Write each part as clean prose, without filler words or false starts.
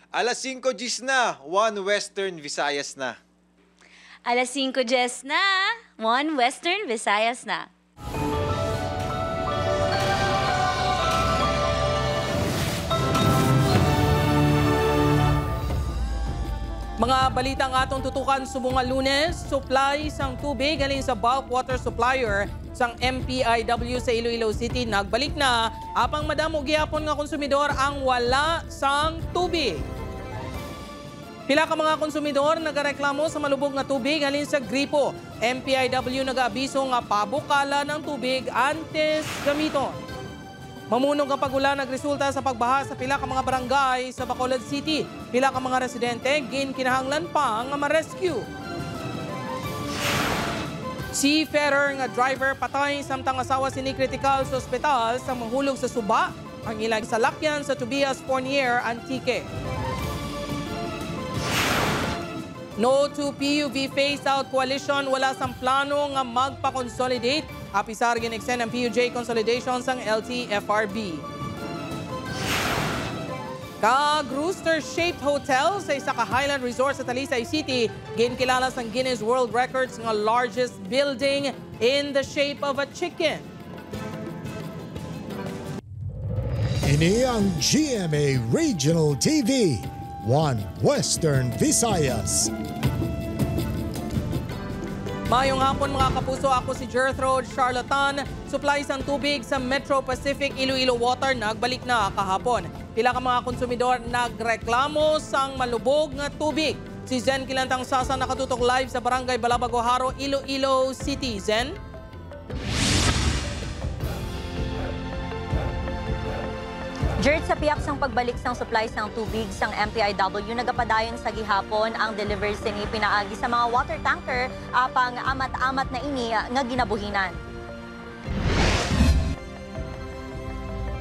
Alas 5 Gis na, 1 Western Visayas na. Alas 5 Gis na, 1 Western Visayas na. Mga balitang atong tutukan subong Lunes, supply sang tubig galing sa bulk water supplier sang MPIW sa Iloilo City nagbalik na apang madamo gihapon nga konsumidor ang wala sang tubig. Pila ka mga konsumidor nagareklamo sa malubog nga tubig halin sa gripo. MPIW nag-aabiso nga pabukala ng tubig antes gamiton. Mamunong ang pagulan nagresulta sa pagbaha sa pila ka mga barangay sa Bacolod City. Pila ka mga residente ginkinahanglan pa nga ma-rescue. Seafarer nga driver patay samtang asawa sini-critical sa ospital sa mahulog sa suba ang ilang salakyan sa Tobias Fournier Antique. No to PUV phase-out coalition wala sang plano nga magpa-consolidate. Apisar ginextend ang PUJ consolidation sang LTFRB. Rooster-shaped hotel sa isa ka Highland Resort sa Talisay City ginkilala sang Guinness World Records nga largest building in the shape of a chicken. Ini ang GMA Regional TV, 1 Western Visayas. Mayong hapon mga kapuso, ako si Gertrude Charlatan. Supplies ang tubig sa Metro Pacific Iloilo Water nagbalik na kahapon. Pila ka mga konsumidor nagreklamo sang malubog nga tubig. Si Zen Kilantang Sasa nakatutok live sa Barangay Balabagoharo, Iloilo City. Zen? Jert, sa piyak sang pagbalik sang supplies ng tubig sang MPIW, nagapadayon sa gihapon ang delivery sini pinaagi sa mga water tanker apang amat-amat na ini nga ginabuhinan.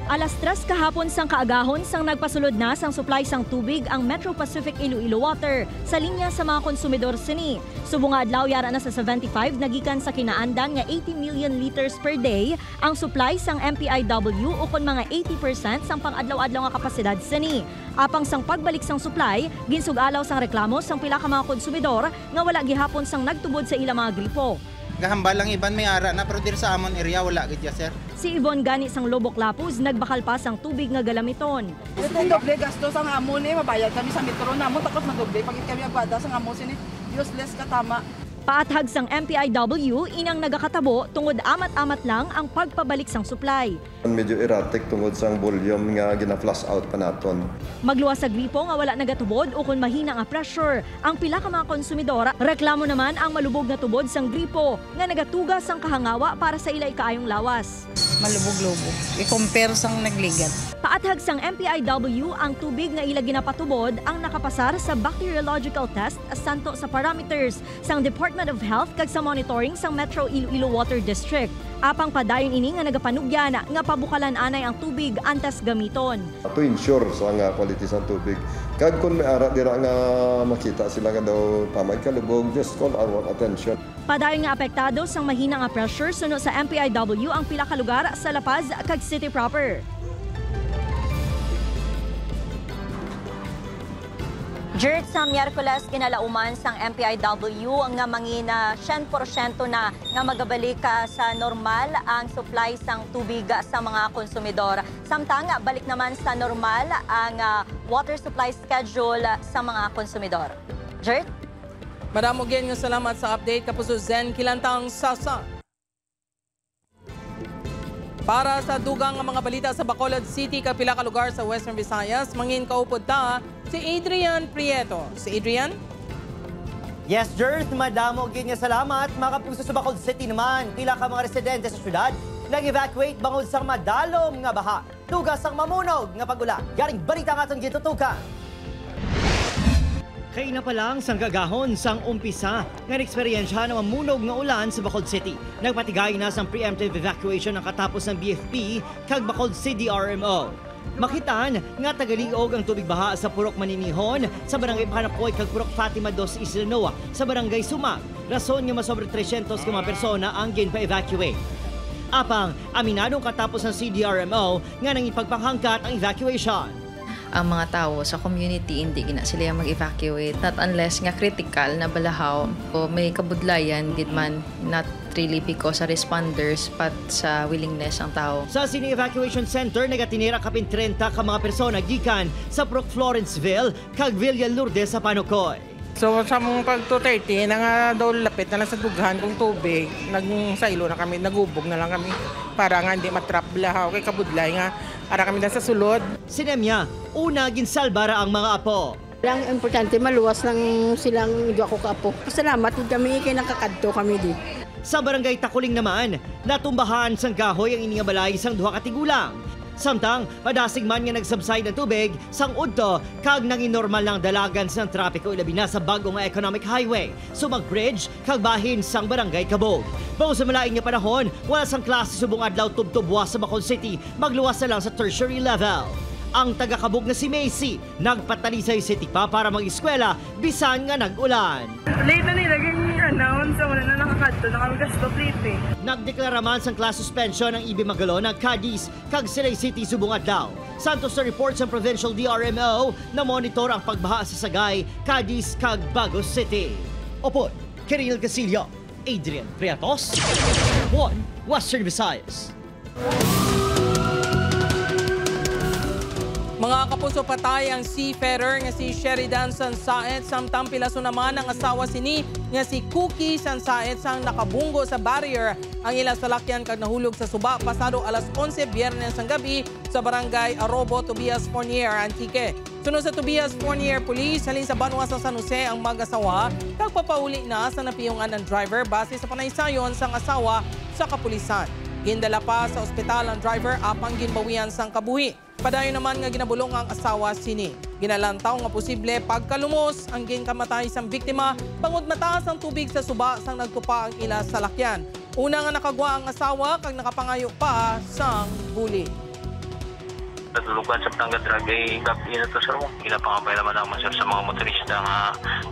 Alas 3 kahapon sang kaagahon sang nagpasulod na sang supply sang tubig ang Metro Pacific Iloilo Water sa linya sa mga konsumidor sini. Subong nga adlaw yara na sa 75 nagikan sa kinaandan nga 80 million liters per day ang supply sang MPIW ukon mga 80% sang pang-adlaw-adlaw nga kapasidad sini. Apang sang pagbalik sang supply, ginsugalaw sang reklamo sang pila ka mga konsumidor nga wala gihapon sang nagtubod sa ilang mga gripo. Gahambal lang iban may ara na pero dir sa amon area wala gid ya sir. Si Yvonne Gani sang Lobok Lapuz nagbakal pa sang tubig nga galamiton. Itong doble gasto sa amon mabayad kami sa metro namon tapos madoble pagit kami agwada sa amon sini useless ka tama. Paathag sang MPIW inang nagakatabo tungod amat-amat lang ang pagpabalik sang supply. Medyo erratic tungod sang volume nga gina-flush out pa naton. Magluwas sa gripo nga wala nagatubod o kung mahina nga pressure. Ang pila ka mga konsumidora, reklamo naman ang malubog na tubod sang gripo nga nagatugas sang kahangawa para sa ilay kaayong lawas. Malubog-lubog. I-compare sang nagligat. Paathag sang MPIW ang tubig nga ila ginapatubod ang nakapasar sa bacteriological test santo sa parameters sang Department of Health kag sa monitoring sang Metro Iloilo Water District. Apang padayon ini nga nagapanugyan nga pabukalan anay ang tubig antas gamiton. To ensure sa nga quality sa tubig. Kag kun may ara dira nga makita sila nga daw tamay kalubog, just call our attention. Padayon nga apektado sang mahina nga pressure suno sa MPIW ang pila ka lugar sa La Paz kag City proper. Jert, sa Miyerkules ginalauman sang MPIW nga mangina 100% na nga magabalik sa normal ang supply sang tubig sa mga konsumidor. Samtang balik naman sa normal ang water supply schedule sa mga konsumidor. Jert? Madamo nga salamat sa update kapuso Zen Kilantang Sasa. Para sa dugang nga mga balita sa Bacolod City, kapila ka lugar sa Western Visayas, mangin kaupod ta si Adrian Prieto. Si Adrian? Yes, Jert, madamo nga salamat. Mga kapuso sa Bacolod City naman, pila ka mga residente sa syudad nag-evacuate bangod sa madalom nga baha. Tugas ang mamunog nga pagula. Yaring balita nga itong gitutukan. Kay na pa lang sang gagahon sang umpisa nga eksperyensya ng mamunog nga ulan sa Bacolod City. Nagpatigay na sang preemptive evacuation ng katapos ng BFP kag Bacolod City RMO. Makitaan nga tagaliog ang tubig baha sa Purok Maninihon sa Barangay Panapoy kag Purok Fatima 2 Islanoa sa Barangay Sumag. Rason nga masobre 300 ka mga persona ang ginpa-evacuate. Apang aminadong katapos ng CDRMO nga nang ipagpanghangkat ang evacuation. ang mga tao sa community hindi gina sila mag-evacuate. Not unless nga critical na balahaw o may kabudlayan gid man, not really because sa responders but sa willingness ang tao. Sa Sini Evacuation Center, nagatinira kapin 30 ka mga persona gikan sa Brook Florenceville kag Villa Lourdes sa Panukoy. So sa mong pag 2:30 na nga daw lapit na lang sa dughan kung tubig, nagsailo na kami, nagubog na lang kami para nga hindi matrap balahaw kay kabudlay nga ara kami na sa sulod. Sinemya, una ginsalbara ang mga apo. Ang importante maluwas lang silang ako kaapo. Salamat kami kay nakakadto kami di. Sa barangay Takuling naman, natumbahan sang kahoy ang ininga balay sang duha ka tigulang. Samtang, padasig man nga nagsubside ng tubig, sang udto, kag nanging normal ng dalagan sang trapiko ilabi na sa bagong economic highway, sumag bridge, kag bahin sang barangay Kabog. Bago sa malaing nga panahon, wala sang klase subong adlaw tubtubwa sa Bacolod City, magluwas na lang sa tertiary level. Ang taga-Kabog na si Macy, nagpatalisay City pa para mag-eskwela, bisan nga nag-ulan. Late na nilagay announce, wala na nakakadto, nakagasto plate eh. Nagdeklara man sang class suspension ng Ibi Magalo ng Cadiz kag Silay City subong adlaw. Santos sa report sa Provincial DRMO na monitor ang pagbaha sa Sagay, Cadiz kag Bagos City. Opod, Kiril Casillo, Adrian Priatos, One Western Visayas. Mga kapuso, patay ang seafarer nga si Sheridan Sansaet, samtang pilaso naman ang asawa sini nga si Cookie Sansaet sang nakabunggo sa barrier ang ilang salakyan kag nahulog sa suba pasado alas 11 Biyernes ng gabi sa barangay Arobo, Tobias Fournier, Antique. Sunod sa Tobias Fournier Police, halin sa Banwa sa San Jose ang mag-asawa, nagpapauli na sa napiyungan ng driver base sa panaysayon sang asawa sa kapulisan. Gindala pa sa ospital ang driver apang ginbawian sang kabuhi. Padayon naman nga ginabulong ang asawa sini. Ginalantaw nga posible pagkalumos ang ginkamatay sang biktima bangod mataas ang tubig sa suba sang nagtupa ang ila salakyan. Una nga nakagwa ang asawa kag nakapangayo pa sang buli. Natulugan sa Batangas Drag ay gabi na to sir mo. Pinapangabay naman naman sir sa mga motorista nga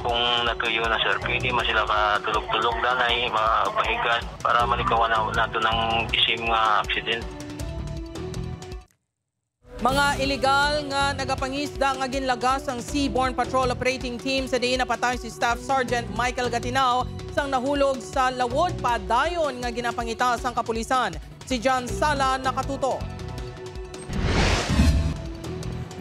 kung natuyo na sir, pwede man sila katulog-tulog danay, mapahigan para manikawan nato ng isim nga aksidente. Mga illegal nga nagapangisda nga ginlagas ang Seaborne Patrol Operating Team sa diin napatay si Staff Sergeant Michael Gatinao sang nahulog sa lawod padayon nga ginapangita sang kapulisan. Si John Sala nakatuto.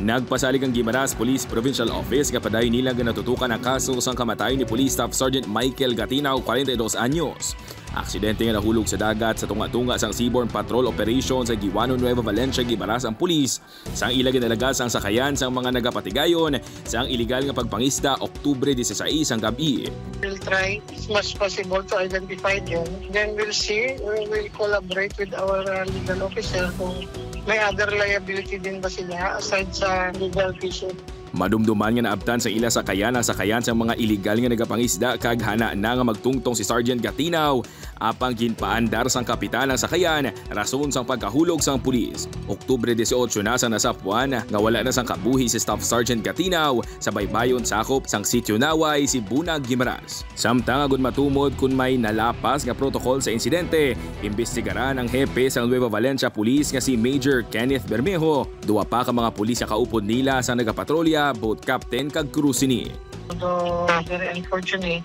Nagpasalig ang Guimaras Police Provincial Office kapadayon nila nga natutukan ang kaso sang kamatay ni Police Staff Sergeant Michael Gatinao, 42 anyos. Aksidente nga nahulog sa dagat sa tunga-tunga sang Seaborne Patrol Operation sa Giwano, Nueva Valencia, Guimaras ang pulis. Sang ilang ginalagas ang sakayan sang mga nagapatigayon sang iligal nga pagpangisda Oktubre 16 ang gabi. We'll try as much possible to identify them. Then we'll see, we will collaborate with our legal officer kung may other liability din ba sila aside sa legal fishing. Madumduman nga naabtan sa ila sakayan ang sakayan sa mga iligal nga nagapangisda kag hana na nga magtungtong si Sergeant Gatinao apang ginpaandar sang kapitan ang sakayan rason sang pagkahulog sang pulis. Oktubre 18 na sa nasapuan nga wala na sang kabuhi si Staff Sergeant Gatinao sa baybayon sakop sang Sitio Naway, Sibunag, Guimaras. Samtang agud matumod kun may nalapas nga protokol sa insidente, imbestigaran ang hepe sang Nueva Valencia Police nga si Major Kenneth Bermejo. Duwa pa ka mga pulis nga kaupod nila sa nagapatrolya, both captain kag crew sini. Although very unfortunate,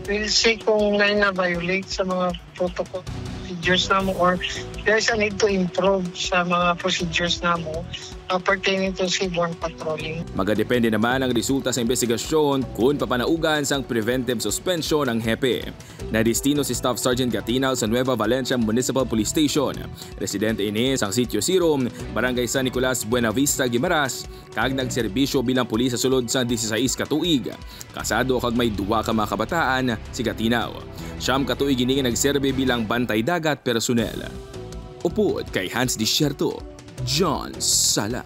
we'll see kung na-violate sa mga protocol procedures namo or there's a need to improve sa mga procedures namo pertaining to seaborne patrolling. Magadepende naman ang resulta sa investigasyon kung papanaugan sang preventive suspension ng hepe. Nadistino si Staff Sergeant Gatinao sa Nueva Valencia Municipal Police Station. Residente ini sang Sitio Zero, Barangay San Nicolas, Buenavista, Guimaras, kag nagserbisyo bilang pulis sa sulod sa 16 katuig. Kasado kag may duwa ka mga kabataan si Gatinao. Siyam katuig ini nagserbe bilang bantay dagat personel. Upod kay Hans Desierto, John Sala.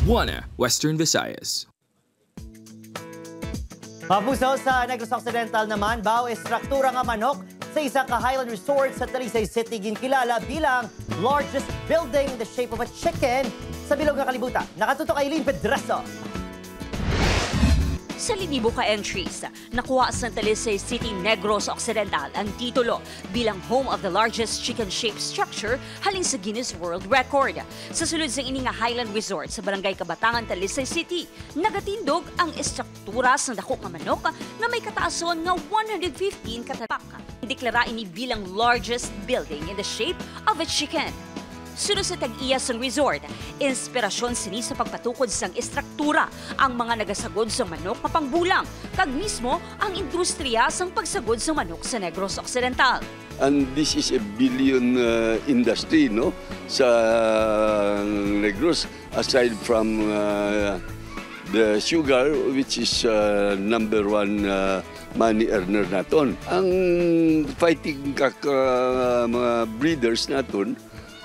One Western Visayas. Mapuso sa Negros Occidental naman, bao estruktura nga manok sa isang ka-Highland Resort sa Talisay City ginkilala bilang largest building in the shape of a chicken sa bilog nga kalibutan. Nakatutok Aileen Pedraso. Sa 1,000 ka entries. Nakuha sa Talisay City, Negros Occidental ang titulo bilang home of the largest chicken-shaped structure halin sa Guinness World Record. Sa sulod sa ini nga Highland Resort sa Barangay Kabatangan, Talisay City, nagatindog ang estruktura sa dako nga manok na may kataason nga 115 katapak. Deklara ini bilang largest building in the shape of a chicken. Sunod sa tag-iya sang resort, inspirasyon sini sa pagpatukod sang estruktura ang mga nagasagod sa manok na pangbulang, kag mismo ang industriya sang pagsagod sa manok sa Negros Occidental. And this is a billion industry, no, sa Negros, aside from the sugar, which is number one money earner naton. Ang fighting mga breeders naton,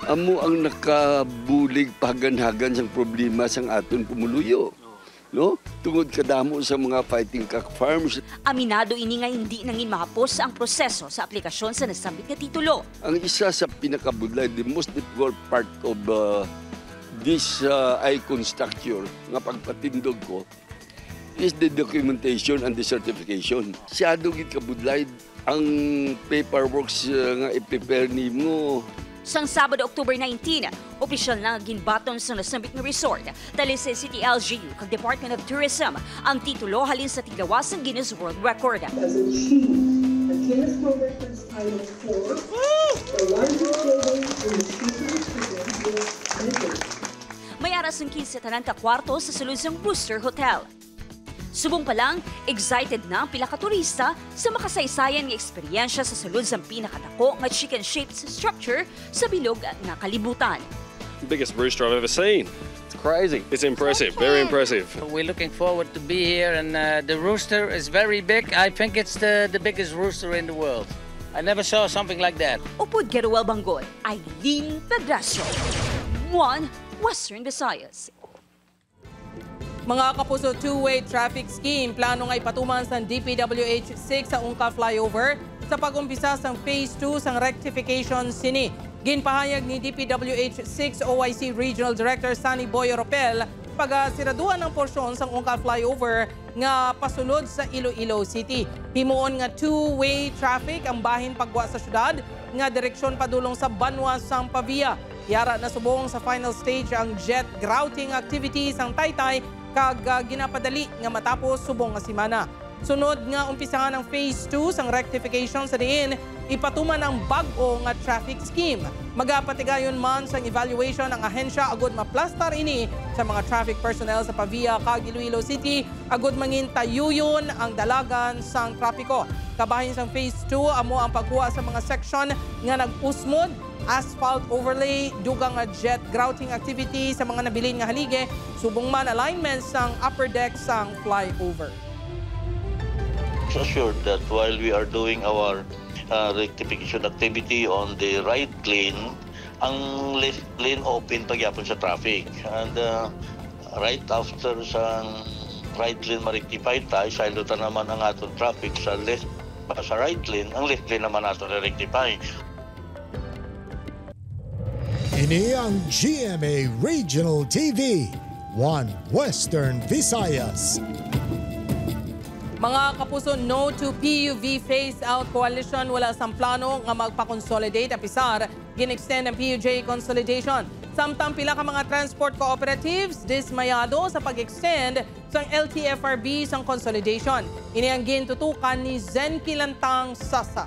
amo ang nakabulig paganhagan sa problema sang aton pumuluyo. No? Tungod kadamo sa mga fighting cock farms. Aminado ini nga hindi nangin mahapos ang proseso sa aplikasyon sa nasambit nga titulo. Ang isa sa pinakabudlay, the most difficult part of this icon structure nga pagpatindog ko is the documentation and the certification. Siyado gid kabudlay ang paperwork nga i-prepare nimo. Sang Sabado, October 19, opisyal na ginbaton sa nasambit nga resort, Talisay City LGU kag Department of Tourism ang titulo halin sa tiglawas ng Guinness World Record. Has achieved the Guinness World Records Title for the largest building in the Negros. May aras ng 15 tanan ka kwarto sa sulod sang Brewster Hotel. Subong pa lang, excited na ang pila ka turista sa makasaysayan nga eksperyensya sa sulod sang pinakadako nga chicken-shaped structure sa bilog nga kalibutan. Biggest rooster I've ever seen. It's crazy. It's impressive, very impressive. We're looking forward to be here, and the rooster is very big. I think it's the biggest rooster in the world. I never saw something like that. Upod Geruel Banggol, Aileen Pedrasio, One Western Visayas. Mga kapuso, two-way traffic scheme plano nga ipatuman sa DPWH 6 sa Ungka Flyover sa pag-umpisa sa Phase 2 sang rectification sini. Ginpahayag ni DPWH 6 OIC Regional Director Sunny Boy Ropel pag-siraduan ng porsyon sang Ungka Flyover nga pasulod sa Iloilo City. Himuon nga two-way traffic ang bahin pagwa sa syudad nga direksyon padulong sa Banwa sang Pavia. Yara na subong sa final stage ang jet grouting activities ang Taytay kag ginapadali nga matapos subong nga semana. Sunod nga umpisahan ang Phase 2 sang rectification sa diin, ipatuman ang bag-o nga traffic scheme. Magapatigayon man sang evaluation ang ahensya agud maplastar ini sa mga traffic personnel sa Pavia kag Iloilo City agud mangintayuyon ang dalagan sang trapiko. Kabahin sang Phase 2 amo ang pagkuha sa mga section nga nag-usmod, asphalt overlay, dugang jet grouting activity sa mga nabilin nga halige, subong man alignment sang upper deck sang flyover. Assured that while we are doing our rectification activity on the right lane, ang left lane open pagyapon sa traffic. And right after sa right lane ma-rectify tayo, silutan naman ang atong traffic sa right lane, ang left lane naman atong rectify. Ini ang GMA Regional TV, One Western Visayas. Mga kapuso, no to PUV phase-out coalition wala sang plano nga magpa-consolidate apisar gin-extend ang PUJ consolidation. Samtang pila ka mga transport cooperatives dismayado sa pag-extend sang LTFRB sang consolidation. Ini ang gintutukan ni Zenki Lantang Sasa.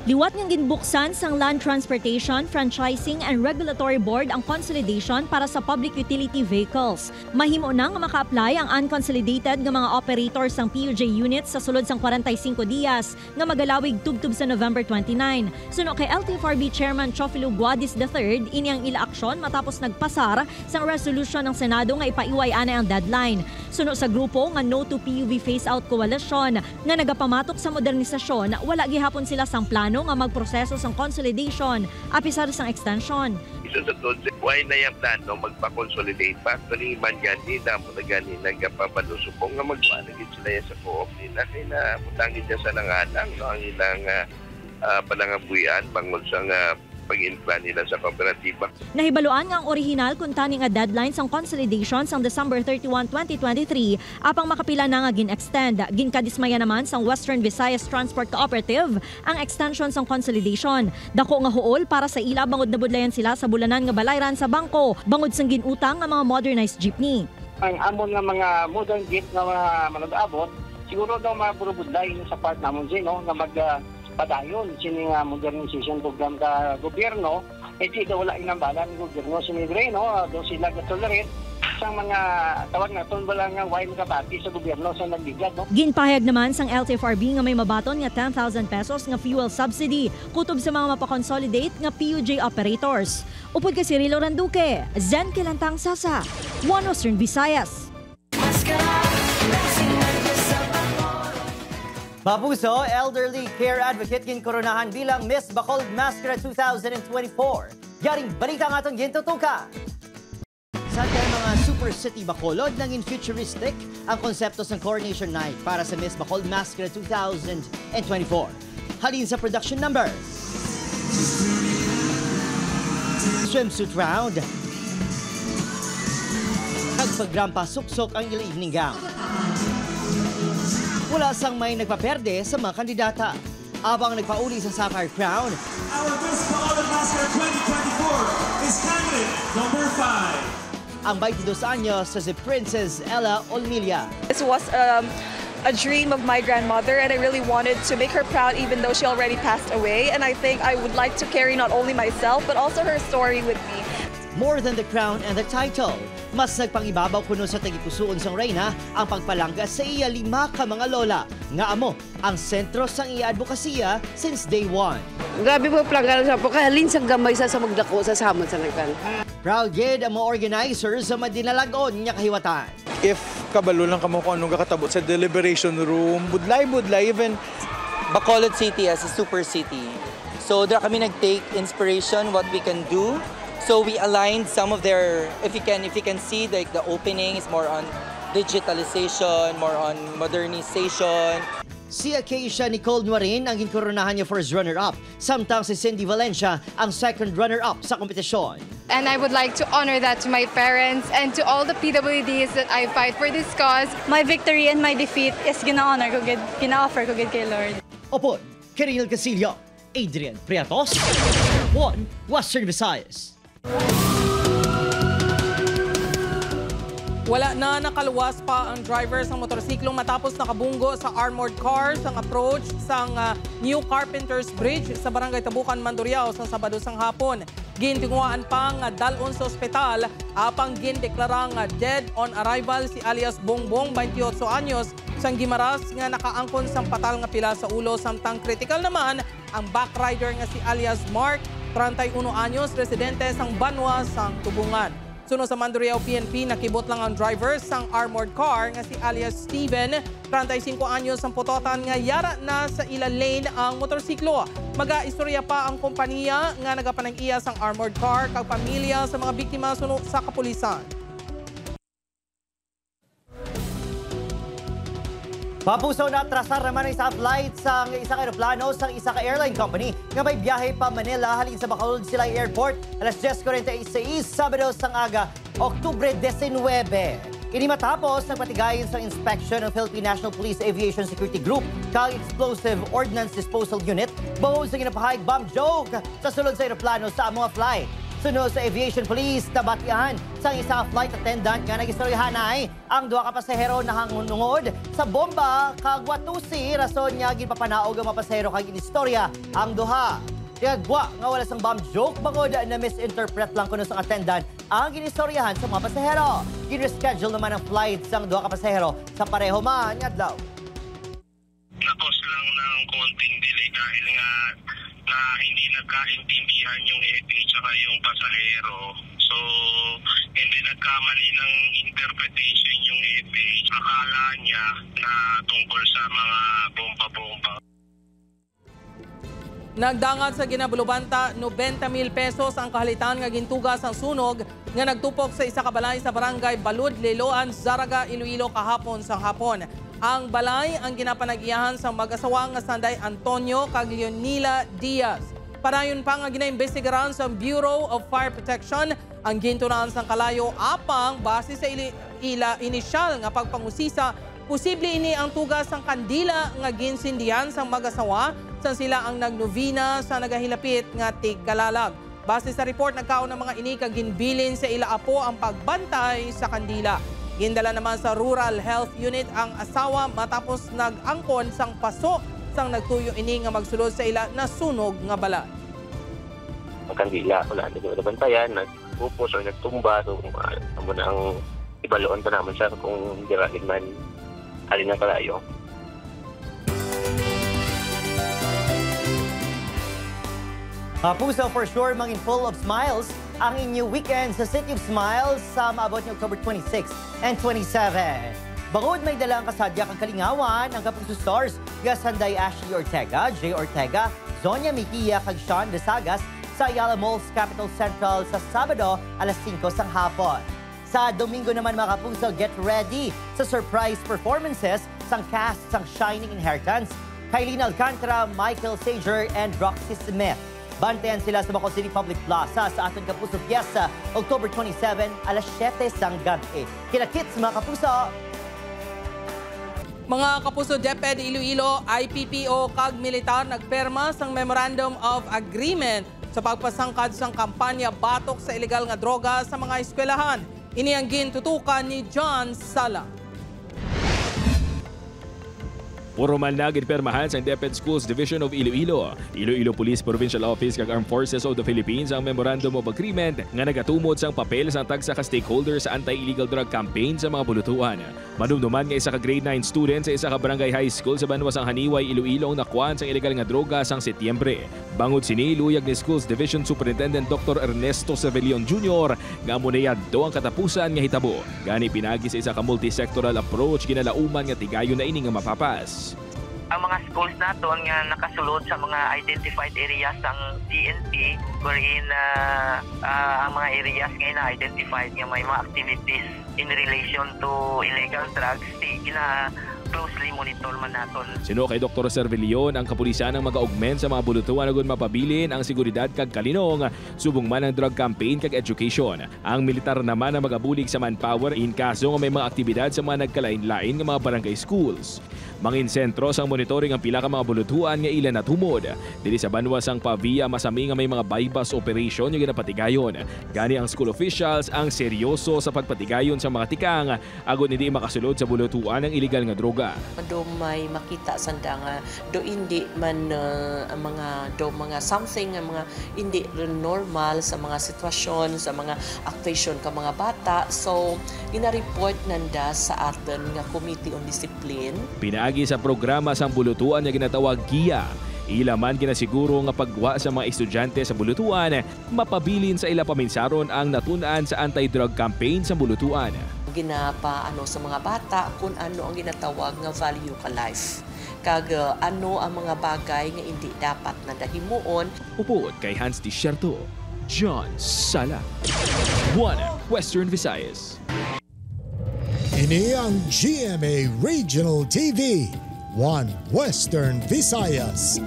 Liwat ng ginbuksan sang Land Transportation, Franchising and Regulatory Board ang consolidation para sa public utility vehicles. Mahimo na nga maka-apply ang unconsolidated nga mga operators sang PUJ units sa sulod sang 45 diyas nga magalawig tubtub sa November 29. Suno kay LTFRB Chairman Chofilo Guadis III, ini ang ila aksyon matapos nagpasar sang resolution ng Senado nga ipaiway ana ang deadline. Suno sa grupo nga No to PUV Phase-Out Coalition nga nagapamatok sa modernisasyon, wala gihapon sila sang plano nga magproseso sang consolidation apisar sang extension. Isa sa doon, why na yung plano magpa-consolidate pa? Actually, man gani na mo na gani nagpapalusupong nga magwanagin sila yan sa co-op nila. Kaya na putangin dyan sa nanganang, no? Ang ilang palangabuyan bangod sa pag-implan nila sa kooperatiba. Nahibaluan nga ang orihinal kung tani nga deadline sang consolidation sang December 31, 2023 apang makapila na nga gin-extend. Ginkadismaya naman sang Western Visayas Transport Cooperative ang extension sang consolidation. Dako nga huol para sa ila bangod na budlayan sila sa bulanan nga balayran sa bangko bangod sang ginutang nga mga modernized jeepney. Ang amon nga mga modern jeep nga manag-abot, siguro daw mapurubudlay sa part namon no nga magpadayon sini nga modernization program ka gobyerno, di daw wala inambalan ng gobyerno sinibre no, daw sila gatolerate sang mga tawag na ton wala nga wine kapati sa gobyerno sa nagbigad no. Ginpahayag naman sang LTFRB nga may mabaton nga 10,000 pesos nga fuel subsidy kutob sa mga mapakonsolidate nga PUJ operators. Upod kay Cirilo Randuque, Zen Kilantang Sasa, One Western Visayas. Papuso, elderly care advocate ginkoronahan bilang Miss Bacolod Mascara 2024. Yaring balita nga itong gintutuka. Sa mga Super City Bacolod, naging futuristic ang konsepto ng Coronation Night para sa Miss Bacolod Mascara 2024. Halin sa production numbers. Swimsuit round. Nagpagrampa suksok ang evening gown. Wala sang may nagpaperde sa mga kandidata. Abang nagpauli sa Sapphire Crown, our Miss Bacolod Mascara 2024 is candidate number 5. Ang 22 anyos sa si Princess Ella Olmilla. This was a dream of my grandmother and I really wanted to make her proud even though she already passed away. And I think I would like to carry not only myself but also her story with me. More than the crown and the title, mas nagpangibabaw kuno sa tagipusoon sang reyna ang pagpalangga sa iya 5 ka mga lola nga amo ang sentro sang iya advokasya since day 1. Grabe po plangga sa po kaya linsang gamay sa magdako sa samon sa nagkan. Proud gid ang mga organizers sa madinalagon nya kahiwatan. If kabalo lang kamo kung anong kakatabot sa deliberation room, budlay even Bacolod City as a super city. So dra kami nag-take inspiration what we can do. So we aligned some of their, if you can see like the opening is more on digitalization, more on modernization. Si Acacia Nicole Nuarin ang ginkoronahan niya first runner-up, samtang si Cindy Valencia ang second runner-up sa kompetisyon. And I would like to honor that to my parents and to all the PWDs that I fight for this cause. My victory and my defeat is gina-honor ko, gina-offer ko kay Lord. Opo, Kiril Casillo, Adrian Priatos, One Western Visayas. Wala na nakaluwas pa ang driver ng motorsiklong matapos nakabunggo sa armored car sang approach sang New Carpenters Bridge sa Barangay Tabukan, Mandurriao sa Sabado sang hapon. Gintinguaan pa nga dalon sa ospital apang gindeklarang dead on arrival si alias Bongbong, 28 anyos, sang Gimaras nga nakaangkon sang patal nga pila sa ulo, samtang critical naman ang backrider nga si alias Mark, 31 anyos, residente sang Banwa sang Tubungan. Suno sa Mandurriao PNP, nakibot lang ang driver sang armored car nga si alias Steven, 35 anyos ang putotan nga yara na sa ila lane ang motorsiklo. Maga-istorya pa ang kompanya nga nagapanag-iya sang armored car kag pamilya sa mga biktima suno sa kapulisan. Papuso na atrasar naman sa flight sang isang aeroplano sang isa ka airline company nga may biyahe pa Manila halin sa Bacolod Silay Airport alas 10:46 Sabado sang aga, Oktubre 19. Ini matapos nagpatigayon sa inspection ng Philippine National Police Aviation Security Group kag Explosive Ordnance Disposal Unit bahod sa ginapahayag bomb joke sa sulod sa aeroplano sa mga flight. Sunod sa Aviation Police, nabatian sa isang flight attendant nga nagistoryahan ay ang 2 ka pasahero na hangungod sa bomba kag watusi rason niya ginpapanaog ang mga pasahero kag inistorya ang duha. Tiyagwa nga wala sang bomb joke bangod na misinterpret lang kuno sa attendant ang ginistoryahan sa mga pasahero. Gin-reschedule naman ang flight sang 2 ka pasahero sa pareho man adlaw. Nakos lang ng konting delay dahil nga na hindi nagkaintindihan yung FA tsaka yung pasahero. So, hindi nagkamali ng interpretation yung FA. Akala niya na tungkol sa mga bomba-bomba. Nagdangat sa Ginabulubanta, 90,000 pesos ang kahalitan nga gintugas ang sunog nga nagtupok sa isa ka balay sa barangay Balud, Liloan, Zaraga, Iloilo kahapon sa hapon. Ang balay ang ginapanag-iyahan sa mag-asawa nga sanday Antonio kag Leonila Diaz. Padayon pa nga ginaimbestigaran sa Bureau of Fire Protection ang gintunaan sang kalayo apang base sa inisyal nga pagpangusisa, posible ini ang tugas sang kandila nga ginsindihan sang mag-asawa sang sila ang nagnovena sa nagahilapit nga tigkalalag. Base sa report, nagkaon ng mga ini kag ginbilin sa ila apo ang pagbantay sa kandila. Gindala naman sa Rural Health Unit ang asawa matapos nag-angkon sang paso sang nagtuyo ini nga magsulod sa ila na sunog nga balay. Ang kandila, wala na nabantayan, nagpupos o nagtumba, so amo na ang ibaloon pa naman siya kung diralin man alin na kalayo. Puso, for sure, mangin full of smiles ang inyong weekend sa City of Smiles sa maabot ni October 26 and 27. Bangod may dalang kasadya kang kalingawan ang Kapuso Stars, Gasanday Ashley Ortega, Jay Ortega, Zonia Mejia kag Sean De Sagas sa Ayala Malls Capital Central sa Sabado alas 5 sang hapon. Sa Domingo naman mga Kapuso, get ready sa surprise performances sang cast sang Shining Inheritance, Kylene Alcantara, Michael Sager, and Roxy Smith. Bantayan sila sa Bacolod City Public Plaza sa aton Kapuso Fiesta, October 27, alas 7 sang gabi. Kinakits mga Kapuso! Mga Kapuso, DepEd Iloilo, IPPO kag militar nagperma sang Memorandum of Agreement sa pagpasangkad sang kampanya batok sa ilegal nga droga sa mga eskwelahan. Ini ang gintutukan ni John Sala. Formal na ginpermahan sa DepEd Schools Division of Iloilo, Iloilo Police Provincial Office kag Armed Forces of the Philippines ang Memorandum of Agreement nga nagatumod sang papel sa tagsa ka stakeholders sa anti-illegal drug campaign sa mga bulutuan. Manumduman nga isa ka grade 9 student sa isa ka barangay high school sa Banwas ang Haniway, Iloilo ang nakuan sang ilegal nga droga sang Setyembre. Bangod sini luyag ni Schools Division Superintendent Dr. Ernesto Sevillon Jr. nga amunayad do ang katapusan nga hitabo. Gani pinagi sa isa ka multi-sectoral approach ginalauman nga tigayon na ini nga mapapas. Ang mga schools naton nga nakasulod sa mga identified areas ng DNP wherein ang mga areas nga na-identified nga may mga activities in relation to illegal drugs, closely monitor man naton. Sino kay Dr. Servillon ang kapulisan ang mag-augment sa mga bulutuan agon mapabilin ang seguridad kag kalinong subong man ang drug campaign kag education. Ang militar naman ang magabulig sa manpower in kaso nga may mga aktibidad sa mga nagkalain-lain nga mga barangay schools. Mangin sentro sang monitoring ang pila ka mga bulutuan nga ilan natumod. Dili sa Banwas ang Pavia masami nga may mga bypass operation nga ginapatigayon. Gani ang school officials ang seryoso sa pagpatigayon sa mga tikang agon hindi makasulod sa bulutuan ng illegal nga droga. Do may makita sanda nga do hindi man mga something nga mga hindi normal sa mga sitwasyon sa mga actuation ka mga bata. So gina-report nanda sa aton nga Committee on Discipline. Pinaagi sa programa sang bulutuan nga ginatawag GIA. Ila man ginasiguro nga pagwa sa mga estudyante sa bulutuan, mapabilin sa ila paminsaron ang natunan sa anti-drug campaign sa bulutuan. Ginapaano sa mga bata kung ano ang ginatawag nga value ka life. Kag ano ang mga bagay nga hindi dapat na dahimuon. Upod kay Hans Tisierto, John Sala, One Western Visayas. Ini ang GMA Regional TV, One Western Visayas.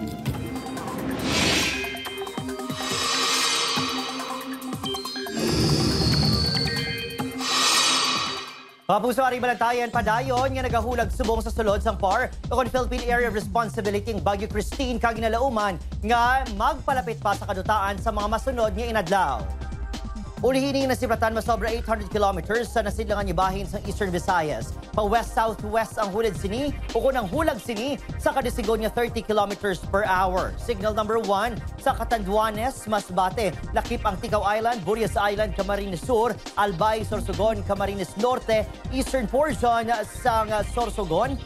Kapuso, ari balantayan padayon nga nagahulag subong sa sulod sang PAR o Philippine Area of Responsibility ng Baguio Christine kag ginalauman nga magpalapit pa sa kadutaan sa mga masunod nga inadlaw. Ulihini na sibratan masobra 800 kilometers sa nasidlangan ibahin sa Eastern Visayas. Pa west-southwest ang hulid sini o kunang hulag sini sa kadisigon nga 30 kilometers per hour. Signal number 1 sa Catanduanes, Masbate. Lakip ang Ticao Island, Burias Island, Camarines Sur, Albay, Sorsogon, Camarines Norte, eastern portion sa Sorsogon,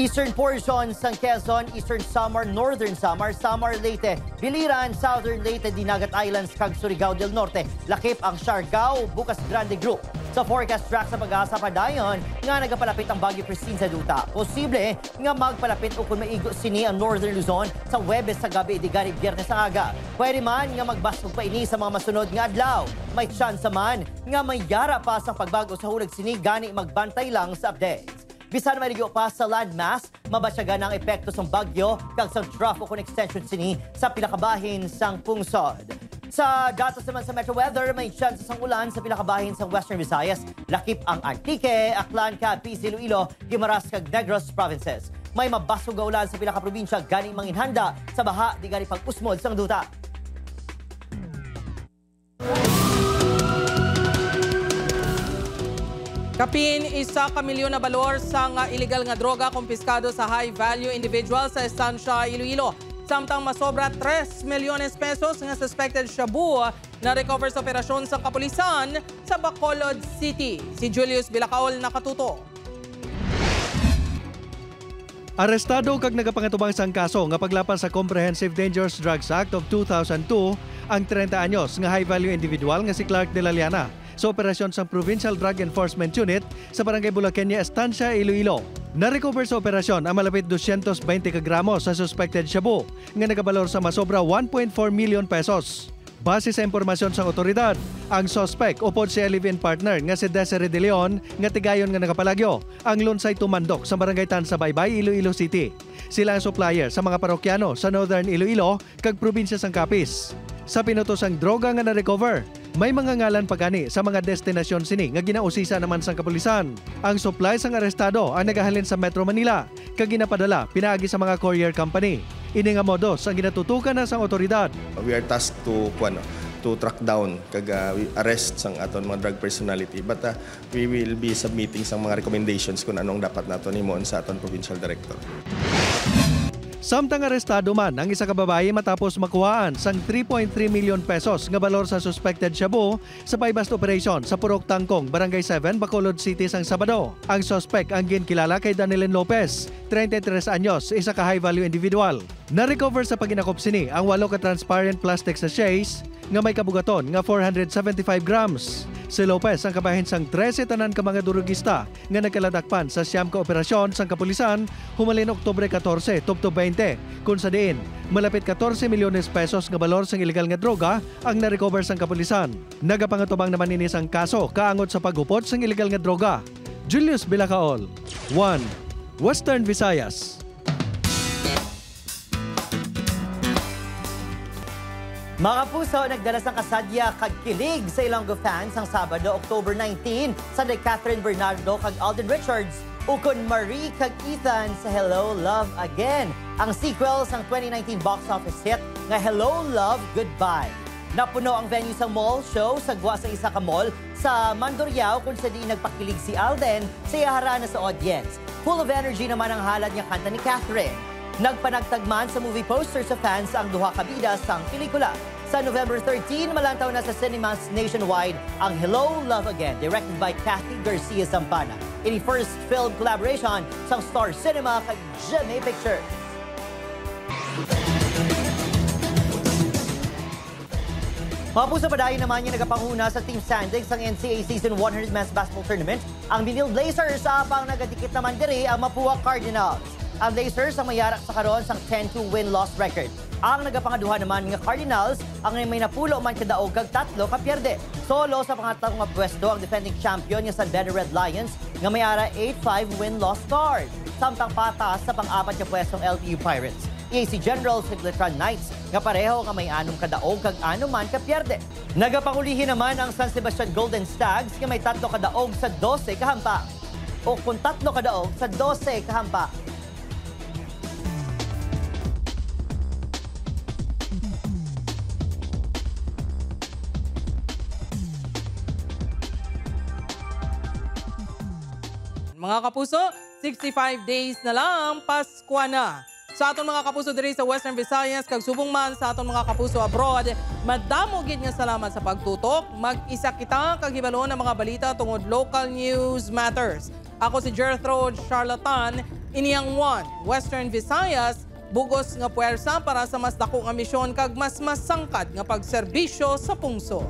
eastern portion sa Quezon, Eastern Samar, Northern Samar, Samar Leyte, Biliran, Southern Leyte, Dinagat Islands, kag Surigao del Norte. Lakip ang Siargao, Bukas Grande Group. Sa forecast track sa Pag-asa padayon, nga nagapalapit ang Baguio Christine sa duta. Posible nga magpalapit o kung maigo sini ang Northern Luzon sa Huwebes sa gabi, Digari, Biyernes sa aga. Pwede man nga magbasog pa ini sa mga masunod nga adlaw. May chance man nga may yara pa sa pagbago sa hulag sini, gani magbantay lang sa updates. Bisan maligo pa sa landmass, mabasyagan ang epekto sang bagyo kag sang trough o extension sini sa pinakabahin sang pungsod. Sa datos naman sa Metro Weather, may chance sang ulan sa pinakabahin sa Western Visayas, lakip ang Antique, Aklan, Capiz, Iloilo, Guimaras kag Negros provinces. May mabasog nga ulan sa pinakaprobinsya gani manginhanda sa baha di gani pag-usmod sang duta. Kapin, 1 milyon na balor sang illegal nga droga kumpiskado sa high-value individual sa Estancia, Iloilo. Samtang masobra 3 milyones pesos nga suspected shabu na recover sa operasyon sa kapulisan sa Bacolod City. Si Julius Bilacaol nakatuto. Arestado kag nagapangatubang sang kaso nga paglapan sa Comprehensive Dangerous Drugs Act of 2002 ang 30 anyos nga high-value individual nga si Clark de la Liana sa operasyon sa Provincial Drug Enforcement Unit sa Barangay Bulaqueña, Estancia, Iloilo. Na-recover sa operasyon ang malapit 220 gramos sa suspected shabu nga nagabalor sa masobra 1.4 million pesos. Base sa impormasyon sa otoridad, ang suspect upod si live-in partner nga si Desiree De Leon nga tigayon nga nakapalagyo ang lunsay tumandok sa Barangay Tansabaybay, Iloilo City. Sila ang supplier sa mga parokyano sa Northern Iloilo kag probinsya sang Capiz. Sa pinutosang droga nga na-recover, may mga ngalan pagani sa mga destinasyon sini nga ginausisa naman sang kapulisan. Ang supply sang arestado ang nagahalin sa Metro Manila kag ginapadala pinaagi sa mga courier company. Ini nga modos ang ginatutukan na sang otoridad. We are tasked to track down kag arrest sang aton mga drug personality, but we will be submitting sang mga recommendations kung anong dapat nato nimon sa aton provincial director. Samtang arestado man ang isa ka babae matapos makuhaan sang 3.3 million pesos nga balor sa suspected shabu sa buy-bust operation sa Purok Tangkong, Barangay 7, Bacolod City sang Sabado. Ang suspect ang ginkilala kay Danilin Lopez, 33 anyos, isa ka high-value individual. Na-recover sa paginakop sini ang 8 ka transparent plastic sachets nga may kabugaton nga 475 grams. Si Lopez ang kabahin sang 13 tanan ka mga durugista nga nagkaladakpan sa siyam ka operasyon sang kapulisan humalin Oktubre 14, tupto 20, kung sa diin malapit 14 milyones pesos nga balor sang illegal nga droga ang na-recover sang kapulisan. Nagapangutubang naman ini sang kaso kaangot sa paghupot sang illegal nga droga. Julius Bilacaol, 1 Western Visayas. Mga puso, nagdala sang kasadya kag kilig sa Ilonggo fans ang Sabado, October 19 sa de Catherine Bernardo kag Alden Richards ukon Marie kag Ethan sa Hello, Love Again, ang sequel sang 2019 box office hit nga Hello, Love, Goodbye. Napuno ang venue sa mall show sa gwa sa isa ka mall sa Mandurriao kung sa di nagpakilig si Alden sa iharana sa audience. Full of energy naman ang halad niya kanta ni Catherine. Nagpanagtagman sa movie poster sa fans ang duha ka bida sang pelikula. Sa November 13, malantaw na sa cinemas nationwide ang Hello, Love Again, directed by Kathy Garcia Zampana. In the first film collaboration sa Star Cinema kag GMA Pictures. Mapuso pa dahil naman yung nagapanguna sa Team Sandix ang NCAA Season 100 Men's Basketball Tournament. Ang Binil Blazers sa apang nagadikit naman diri ang Mapua Cardinals. Ang Blazers ang mayarak sa karon sang 10-2 win-loss record. Ang nagapangaduha naman nga Cardinals ang may napulo man kadaog kag 3 ka pierde. Solo sa pangatlong nga pwesto ang defending champion nga San Beda Red Lions nga mayara 8-5 win-loss start. Samtang patas sa pang-apat nga pwestong LPU Pirates. EAC Generals ug Letran Knights nga pareho nga may 6 kadaog kag 6 man ka pierde. Nagapangulihin naman ang San Sebastian Golden Stags nga may 3 kadaog sa 12 kahampak. O kung 3 kadaog sa 12 kahampak. Mga kapuso, 65 days na lang, Pasko na. Sa atong mga kapuso diri sa Western Visayas, kag subong man sa atong mga kapuso abroad, madamo gid nga salamat sa pagtutok. Mag-isa kita kag hibalo ng mga balita tungod local news matters. Ako si Jethro Charlatan, iniyang 1 Western Visayas, bugos nga puwersa para sa mas dako nga misyon kag mas sangkad nga pagserbisyo sa pungso.